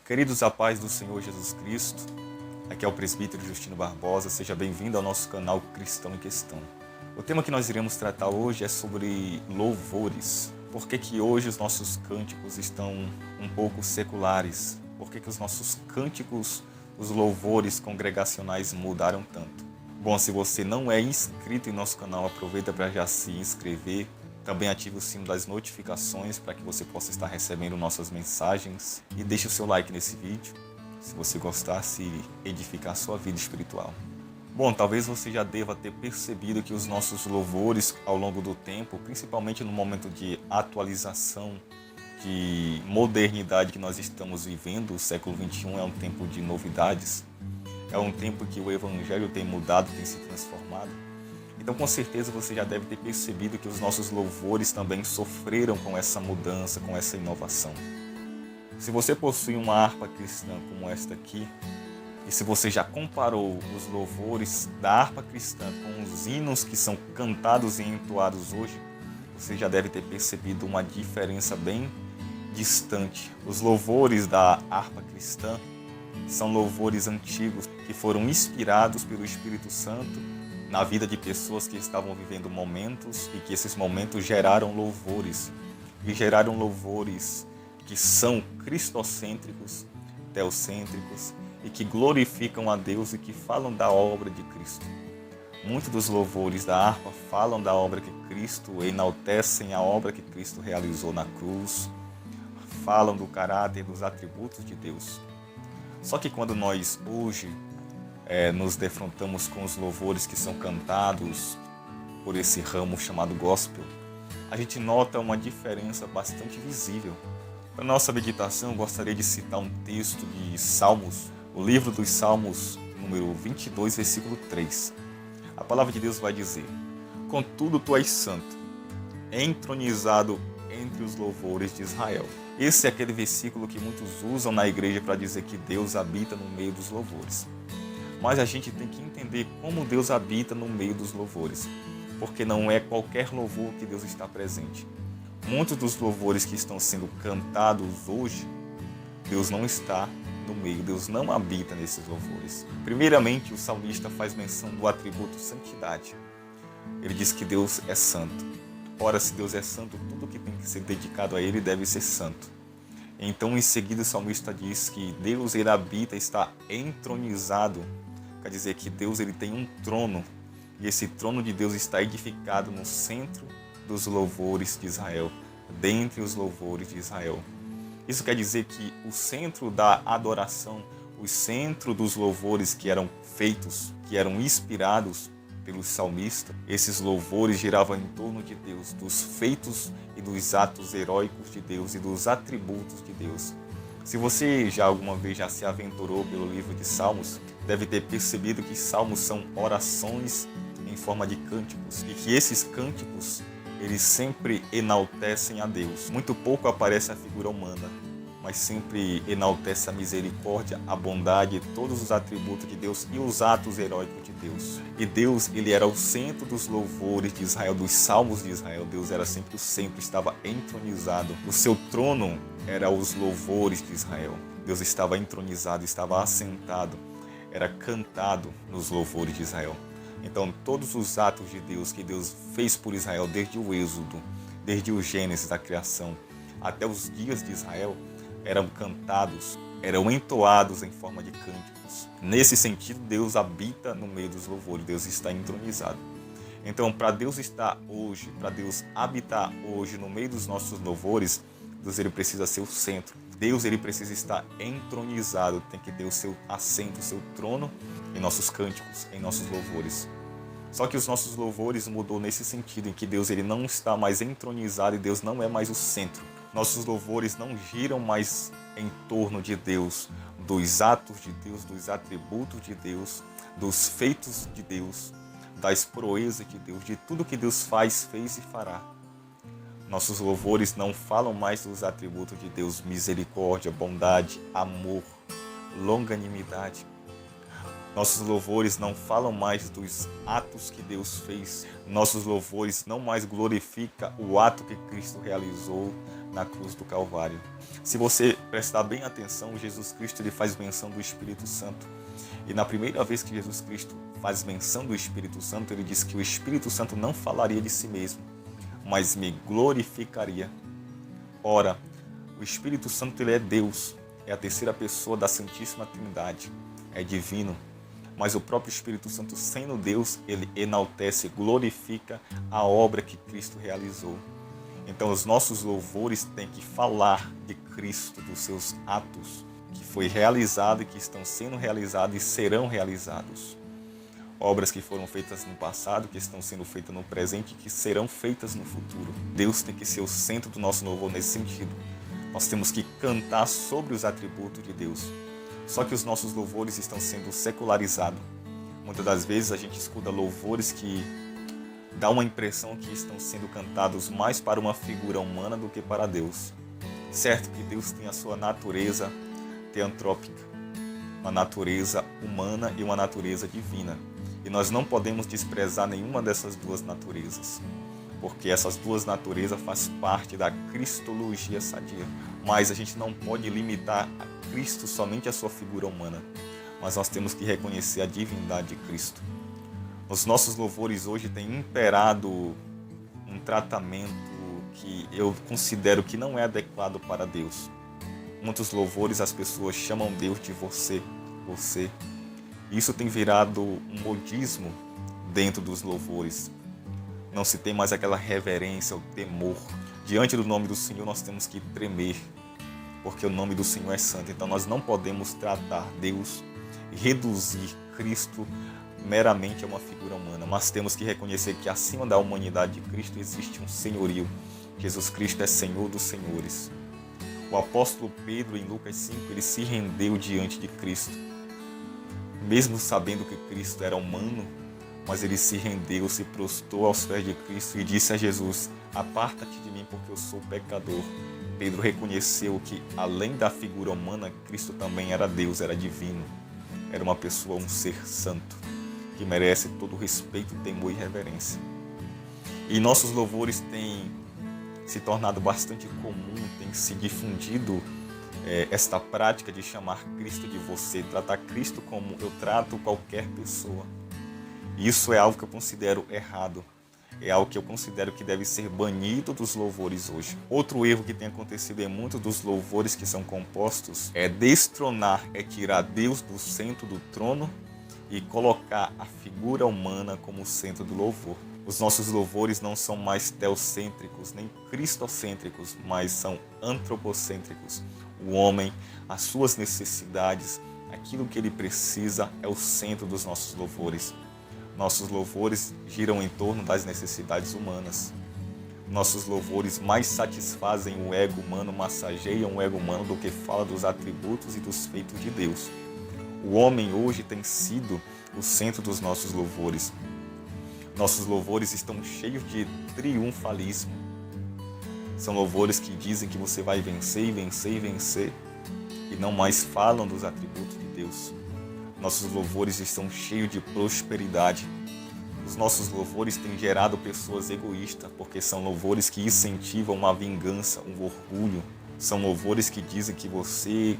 Queridos, a paz do Senhor Jesus Cristo, aqui é o presbítero Justino Barbosa, seja bem-vindo ao nosso canal Cristão em Questão. O tema que nós iremos tratar hoje é sobre louvores. Por que hoje os nossos cânticos estão um pouco seculares? Por que os nossos cânticos, os louvores congregacionais mudaram tanto? Bom, se você não é inscrito em nosso canal, aproveita para já se inscrever. Também ative o sino das notificações para que você possa estar recebendo nossas mensagens. E deixe o seu like nesse vídeo, se você gostar, se edificar a sua vida espiritual. Bom, talvez você já deva ter percebido que os nossos louvores ao longo do tempo, principalmente no momento de atualização, de modernidade que nós estamos vivendo, o século XXI é um tempo de novidades, é um tempo que o evangelho tem mudado, tem se transformado. Então, com certeza, você já deve ter percebido que os nossos louvores também sofreram com essa mudança, com essa inovação. Se você possui uma harpa cristã como esta aqui, e se você já comparou os louvores da harpa cristã com os hinos que são cantados e entoados hoje, você já deve ter percebido uma diferença bem distante. Os louvores da harpa cristã são louvores antigos que foram inspirados pelo Espírito Santo na vida de pessoas que estavam vivendo momentos e que esses momentos geraram louvores. E geraram louvores que são cristocêntricos, teocêntricos e que glorificam a Deus e que falam da obra de Cristo. Muitos dos louvores da harpa falam da obra que Cristo, enaltecem a obra que Cristo realizou na cruz, falam do caráter, dos atributos de Deus. Só que quando nós hoje nos defrontamos com os louvores que são cantados por esse ramo chamado gospel, a gente nota uma diferença bastante visível. Para nossa meditação, eu gostaria de citar um texto de Salmos, o livro dos Salmos, número 22, versículo 3. A palavra de Deus vai dizer: "Contudo, tu és santo, entronizado entre os louvores de Israel." Esse é aquele versículo que muitos usam na igreja para dizer que Deus habita no meio dos louvores. Mas a gente tem que entender como Deus habita no meio dos louvores, porque não é qualquer louvor que Deus está presente. Muitos dos louvores que estão sendo cantados hoje, Deus não está no meio, Deus não habita nesses louvores. Primeiramente, o salmista faz menção do atributo santidade. Ele diz que Deus é santo. Ora, se Deus é santo, tudo que tem que ser dedicado a Ele deve ser santo. Então, em seguida, o salmista diz que Deus, ele habita, está entronizado. Quer dizer que Deus, ele tem um trono, e esse trono de Deus está edificado no centro dos louvores de Israel, dentre os louvores de Israel. Isso quer dizer que o centro da adoração, o centro dos louvores que eram feitos, que eram inspirados pelo salmista, esses louvores giravam em torno de Deus, dos feitos e dos atos heróicos de Deus e dos atributos de Deus. Se você já alguma vez já se aventurou pelo livro de Salmos, deve ter percebido que Salmos são orações em forma de cânticos e que esses cânticos, eles sempre enaltecem a Deus. Muito pouco aparece a figura humana, mas sempre enaltece a misericórdia, a bondade, todos os atributos de Deus e os atos heróicos de Deus. E Deus, ele era o centro dos louvores de Israel, dos salmos de Israel. Deus era sempre o centro, estava entronizado. O seu trono era os louvores de Israel. Deus estava entronizado, estava assentado, era cantado nos louvores de Israel. Então, todos os atos de Deus que Deus fez por Israel, desde o Êxodo, desde o Gênesis da criação, até os dias de Israel, eram cantados, eram entoados em forma de cânticos. Nesse sentido, Deus habita no meio dos louvores, Deus está entronizado. Então, para Deus estar hoje, para Deus habitar hoje no meio dos nossos louvores, Deus, ele precisa ser o centro. Deus, ele precisa estar entronizado, tem que ter o seu assento, o seu trono em nossos cânticos, em nossos louvores. Só que os nossos louvores mudou nesse sentido, em que Deus, ele não está mais entronizado e Deus não é mais o centro. Nossos louvores não giram mais em torno de Deus, dos atos de Deus, dos atributos de Deus, dos feitos de Deus, das proezas de Deus, de tudo que Deus faz, fez e fará. Nossos louvores não falam mais dos atributos de Deus: misericórdia, bondade, amor, longanimidade. Nossos louvores não falam mais dos atos que Deus fez. Nossos louvores não mais glorificam o ato que Cristo realizou na cruz do Calvário. Se você prestar bem atenção, Jesus Cristo ele faz menção do Espírito Santo. E na primeira vez que Jesus Cristo faz menção do Espírito Santo, ele diz que o Espírito Santo não falaria de si mesmo, mas me glorificaria. Ora, o Espírito Santo ele é Deus, é a terceira pessoa da Santíssima Trindade, é divino. Mas o próprio Espírito Santo, sendo Deus, ele enaltece, glorifica a obra que Cristo realizou. Então os nossos louvores têm que falar de Cristo, dos seus atos, que foi realizado e que estão sendo realizados e serão realizados. Obras que foram feitas no passado, que estão sendo feitas no presente e que serão feitas no futuro. Deus tem que ser o centro do nosso louvor nesse sentido. Nós temos que cantar sobre os atributos de Deus. Só que os nossos louvores estão sendo secularizados. Muitas das vezes a gente escuta louvores que dá uma impressão que estão sendo cantados mais para uma figura humana do que para Deus. Certo que Deus tem a sua natureza teantrópica, uma natureza humana e uma natureza divina. E nós não podemos desprezar nenhuma dessas duas naturezas, porque essas duas naturezas fazem parte da cristologia sadia. Mas a gente não pode limitar a Cristo somente a sua figura humana, mas nós temos que reconhecer a divindade de Cristo. Os nossos louvores hoje têm imperado um tratamento que eu considero que não é adequado para Deus. Muitos louvores as pessoas chamam Deus de você, você. Isso tem virado um modismo dentro dos louvores. Não se tem mais aquela reverência, o temor. Diante do nome do Senhor nós temos que tremer, porque o nome do Senhor é santo. Então nós não podemos tratar Deus e reduzir Cristo meramente a uma figura humana, mas temos que reconhecer que acima da humanidade de Cristo existe um senhorio. Jesus Cristo é Senhor dos senhores. O apóstolo Pedro, em Lucas 5, ele se rendeu diante de Cristo. Mesmo sabendo que Cristo era humano, mas ele se rendeu, se prostrou aos pés de Cristo e disse a Jesus: aparta-te de mim porque eu sou pecador. Pedro reconheceu que, além da figura humana, Cristo também era Deus, era divino. Era uma pessoa, um ser santo, que merece todo o respeito, temor e reverência. E nossos louvores têm se tornado bastante comum, tem se difundido esta prática de chamar Cristo de você, tratar Cristo como eu trato qualquer pessoa. Isso é algo que eu considero errado, é algo que eu considero que deve ser banido dos louvores hoje. Outro erro que tem acontecido em muitos dos louvores que são compostos é destronar, é tirar Deus do centro do trono e colocar a figura humana como centro do louvor. Os nossos louvores não são mais teocêntricos, nem cristocêntricos, mas são antropocêntricos. O homem, as suas necessidades, aquilo que ele precisa é o centro dos nossos louvores. Nossos louvores giram em torno das necessidades humanas. Nossos louvores mais satisfazem o ego humano, massageiam o ego humano do que fala dos atributos e dos feitos de Deus. O homem hoje tem sido o centro dos nossos louvores. Nossos louvores estão cheios de triunfalismo. São louvores que dizem que você vai vencer e vencer e vencer e não mais falam dos atributos de Deus. Nossos louvores estão cheios de prosperidade. Os nossos louvores têm gerado pessoas egoístas, porque são louvores que incentivam uma vingança, um orgulho. São louvores que dizem que você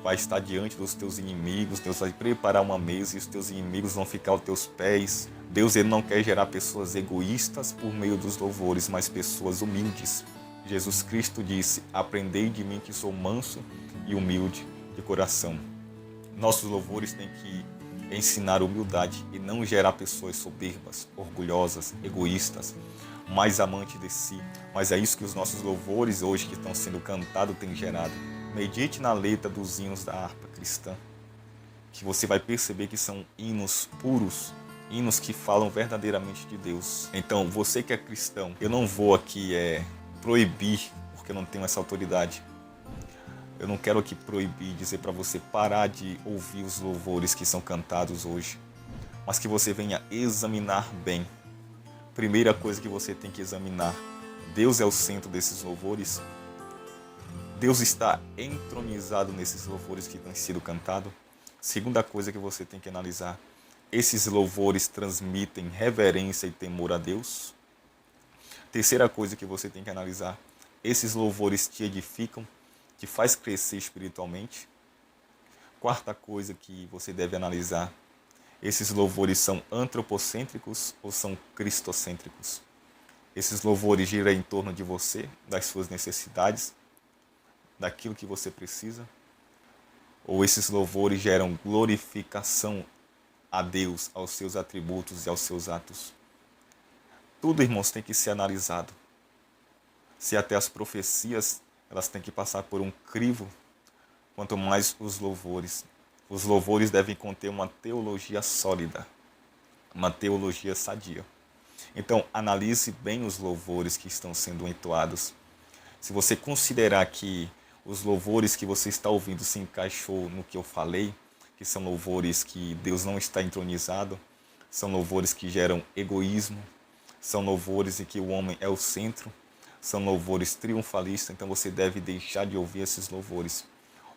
vai estar diante dos teus inimigos, Deus vai preparar uma mesa e os teus inimigos vão ficar aos teus pés. Deus ele não quer gerar pessoas egoístas por meio dos louvores, mas pessoas humildes. Jesus Cristo disse: aprendei de mim que sou manso e humilde de coração. Nossos louvores têm que ensinar humildade e não gerar pessoas soberbas, orgulhosas, egoístas, mais amantes de si. Mas é isso que os nossos louvores hoje que estão sendo cantados têm gerado. Medite na letra dos hinos da harpa cristã, que você vai perceber que são hinos puros, hinos que falam verdadeiramente de Deus. Então, você que é cristão, eu não vou aqui proibir, porque eu não tenho essa autoridade. Eu não quero aqui proibir, dizer para você parar de ouvir os louvores que são cantados hoje, mas que você venha examinar bem. Primeira coisa que você tem que examinar: Deus é o centro desses louvores? Deus está entronizado nesses louvores que têm sido cantados? Segunda coisa que você tem que analisar: esses louvores transmitem reverência e temor a Deus? Terceira coisa que você tem que analisar: Esses louvores te edificam, te faz crescer espiritualmente. Quarta coisa que você deve analisar: esses louvores são antropocêntricos ou são cristocêntricos? Esses louvores giram em torno de você, das suas necessidades, daquilo que você precisa? Ou esses louvores geram glorificação a Deus, aos seus atributos e aos seus atos? Tudo, irmãos, tem que ser analisado. Se até as profecias, elas têm que passar por um crivo, quanto mais os louvores. Os louvores devem conter uma teologia sólida, uma teologia sadia. Então, analise bem os louvores que estão sendo entoados. Se você considerar que os louvores que você está ouvindo se encaixou no que eu falei, que são louvores que Deus não está entronizado, são louvores que geram egoísmo, são louvores em que o homem é o centro, são louvores triunfalistas, então você deve deixar de ouvir esses louvores.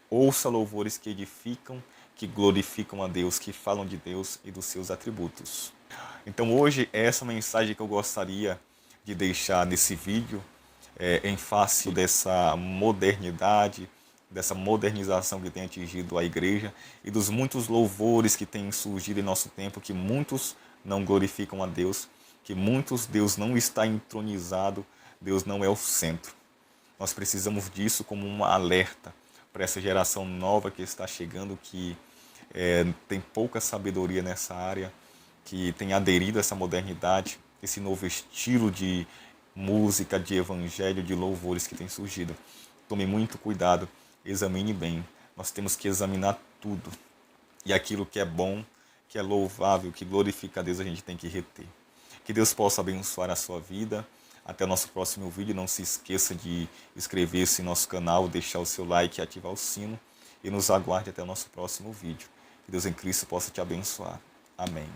Ouça louvores que edificam, que glorificam a Deus, que falam de Deus e dos seus atributos. Então hoje é essa mensagem que eu gostaria de deixar nesse vídeo, em face dessa modernidade, dessa modernização que tem atingido a igreja e dos muitos louvores que têm surgido em nosso tempo, que muitos não glorificam a Deus, que muitos Deus não está entronizado, Deus não é o centro. Nós precisamos disso como um alerta para essa geração nova que está chegando, que tem pouca sabedoria nessa área, que tem aderido a essa modernidade, esse novo estilo de música, de evangelho, de louvores que tem surgido. Tome muito cuidado, examine bem. Nós temos que examinar tudo. E aquilo que é bom, que é louvável, que glorifica a Deus, a gente tem que reter. Que Deus possa abençoar a sua vida. Até o nosso próximo vídeo. Não se esqueça de inscrever-se no nosso canal, deixar o seu like e ativar o sino. E nos aguarde até o nosso próximo vídeo. Que Deus em Cristo possa te abençoar. Amém.